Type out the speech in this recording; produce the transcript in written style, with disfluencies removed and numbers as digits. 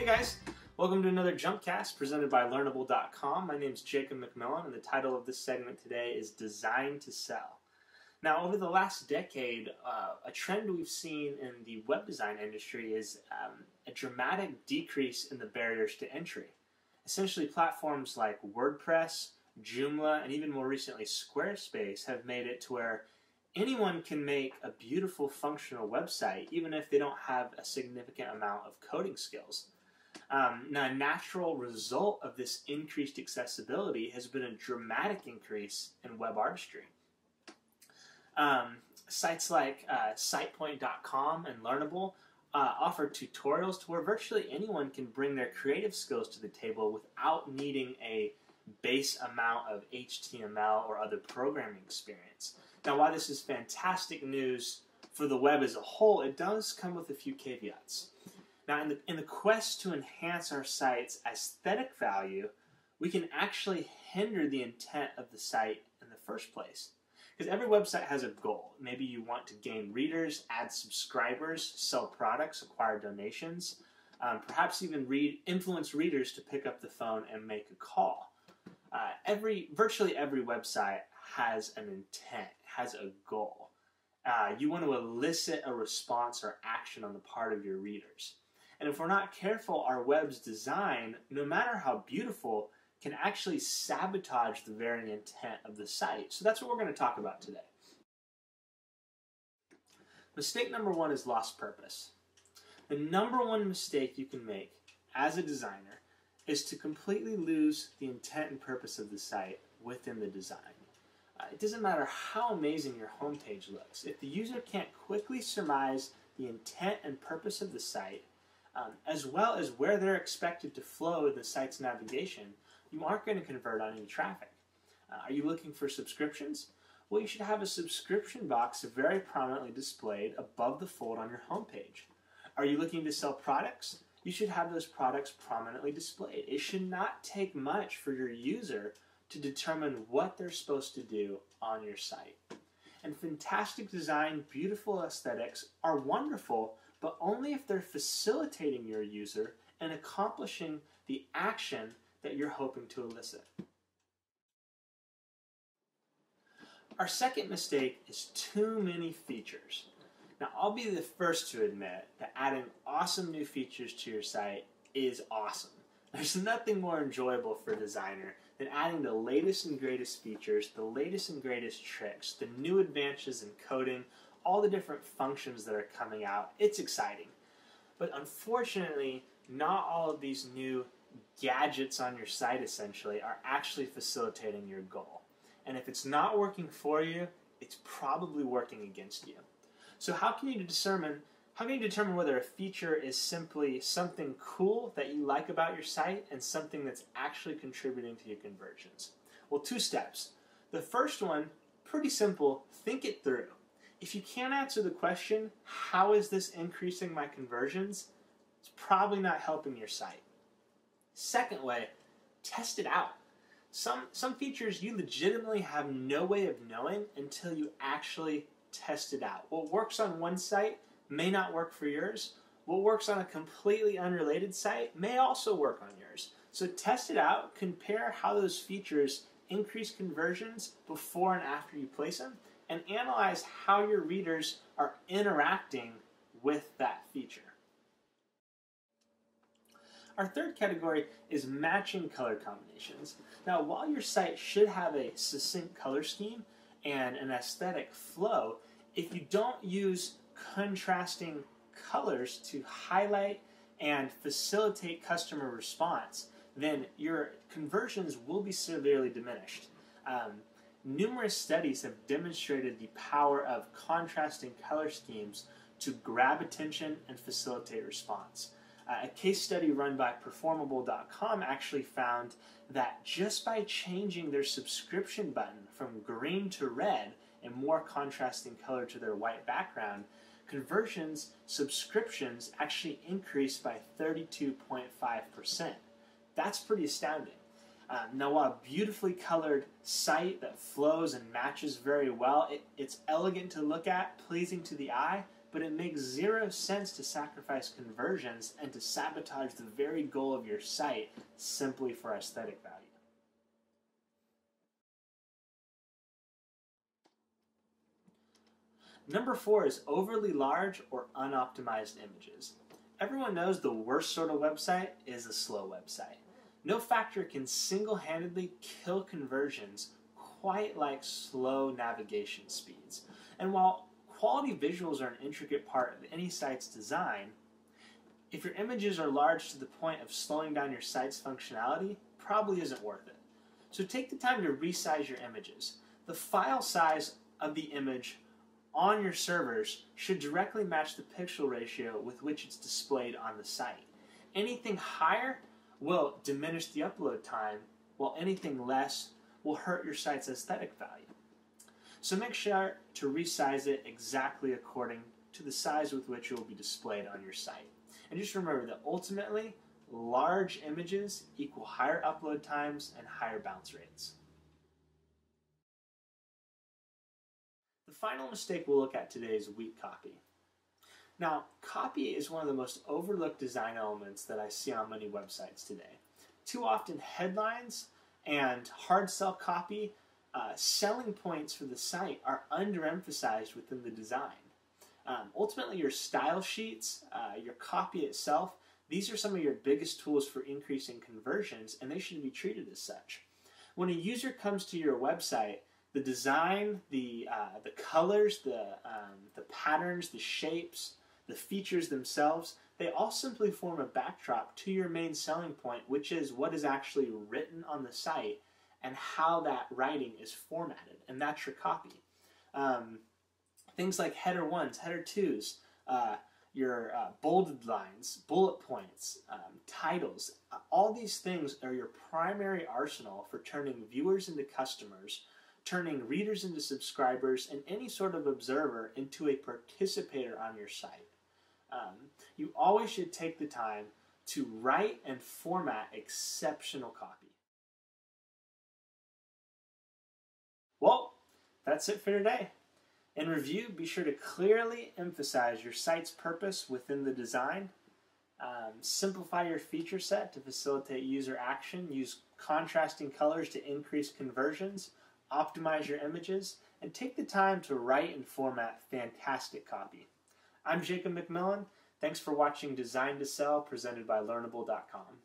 guys, welcome to another Jumpcast presented by learnable.com. My name is Jacob McMillen, and the title of this segment today is Design to Sell. Now, over the last decade, a trend we've seen in the web design industry is a dramatic decrease in the barriers to entry. Essentially, platforms like WordPress, Joomla, and even more recently Squarespace have made it to where anyone can make a beautiful functional website even if they don't have a significant amount of coding skills. Now, a natural result of this increased accessibility has been a dramatic increase in web artistry. Sites like SitePoint.com and Learnable offer tutorials to where virtually anyone can bring their creative skills to the table without needing a base amount of HTML or other programming experience. Now, while this is fantastic news for the web as a whole, it does come with a few caveats. Now, in the quest to enhance our site's aesthetic value, we can actually hinder the intent of the site in the first place. Because every website has a goal. Maybe you want to gain readers, add subscribers, sell products, acquire donations, perhaps even influence readers to pick up the phone and make a call. Virtually every website has an intent, has a goal. You want to elicit a response or action on the part of your readers. And if we're not careful, our web's design, no matter how beautiful, can actually sabotage the very intent of the site. So that's what we're going to talk about today. Mistake number one is lost purpose. The number one mistake you can make as a designer is to completely lose the intent and purpose of the site within the design. It doesn't matter how amazing your homepage looks. If the user can't quickly surmise the intent and purpose of the site, as well as where they're expected to flow in the site's navigation, you aren't going to convert on any traffic. Are you looking for subscriptions? Well, you should have a subscription box very prominently displayed above the fold on your homepage. Are you looking to sell products? You should have those products prominently displayed. It should not take much for your user to determine what they're supposed to do on your site. And fantastic design, beautiful aesthetics are wonderful, but only if they're facilitating your user and accomplishing the action that you're hoping to elicit. Our second mistake is too many features. Now, I'll be the first to admit that adding awesome new features to your site is awesome. There's nothing more enjoyable for a designer than adding the latest and greatest features, the latest and greatest tricks, the new advances in coding, all the different functions that are coming out. It's exciting. But unfortunately, not all of these new gadgets on your site essentially are actually facilitating your goal. And if it's not working for you, it's probably working against you. So how can you determine whether a feature is simply something cool that you like about your site and something that's actually contributing to your conversions? Well, two steps. The first one, pretty simple, think it through. If you can't answer the question, how is this increasing my conversions? It's probably not helping your site. Second way, test it out. Some features you legitimately have no way of knowing until you actually test it out. What works on one site may not work for yours. What works on a completely unrelated site may also work on yours. So test it out, compare how those features increase conversions before and after you place them, and analyze how your readers are interacting with that feature. Our third category is matching color combinations. Now, while your site should have a succinct color scheme and an aesthetic flow, if you don't use contrasting colors to highlight and facilitate customer response, then your conversions will be severely diminished. Numerous studies have demonstrated the power of contrasting color schemes to grab attention and facilitate response. A case study run by performable.com actually found that just by changing their subscription button from green to red and more contrasting color to their white background, subscriptions actually increased by 32.5%. That's pretty astounding. Now, while a beautifully colored site that flows and matches very well, it's elegant to look at, pleasing to the eye, but it makes zero sense to sacrifice conversions and to sabotage the very goal of your site simply for aesthetic value. Number 4 is overly large or unoptimized images. Everyone knows the worst sort of website is a slow website. No factor can single-handedly kill conversions quite like slow navigation speeds. And while quality visuals are an intricate part of any site's design, if your images are large to the point of slowing down your site's functionality, probably isn't worth it. So take the time to resize your images. The file size of the image on your servers should directly match the pixel ratio with which it's displayed on the site. Anything higher will diminish the upload time, while anything less will hurt your site's aesthetic value. So make sure to resize it exactly according to the size with which it will be displayed on your site. And just remember that ultimately, large images equal higher upload times and higher bounce rates. The final mistake we'll look at today is weak copy. Now, copy is one of the most overlooked design elements that I see on many websites today. Too often, headlines and hard sell copy, selling points for the site, are underemphasized within the design. Ultimately, your style sheets, your copy itself, these are some of your biggest tools for increasing conversions, and they should be treated as such. When a user comes to your website, the design, the colors, the patterns, the shapes, the features themselves, they all simply form a backdrop to your main selling point, which is what is actually written on the site and how that writing is formatted, and that's your copy. Things like header 1s, header 2s, your bolded lines, bullet points, titles, all these things are your primary arsenal for turning viewers into customers, turning readers into subscribers, and any sort of observer into a participator on your site. You always should take the time to write and format exceptional copy. Well, that's it for today. In review, be sure to clearly emphasize your site's purpose within the design. Simplify your feature set to facilitate user action. Use contrasting colors to increase conversions. Optimize your images. And take the time to write and format fantastic copy. I'm Jacob McMillen. Thanks for watching Design to Sell, presented by learnable.com.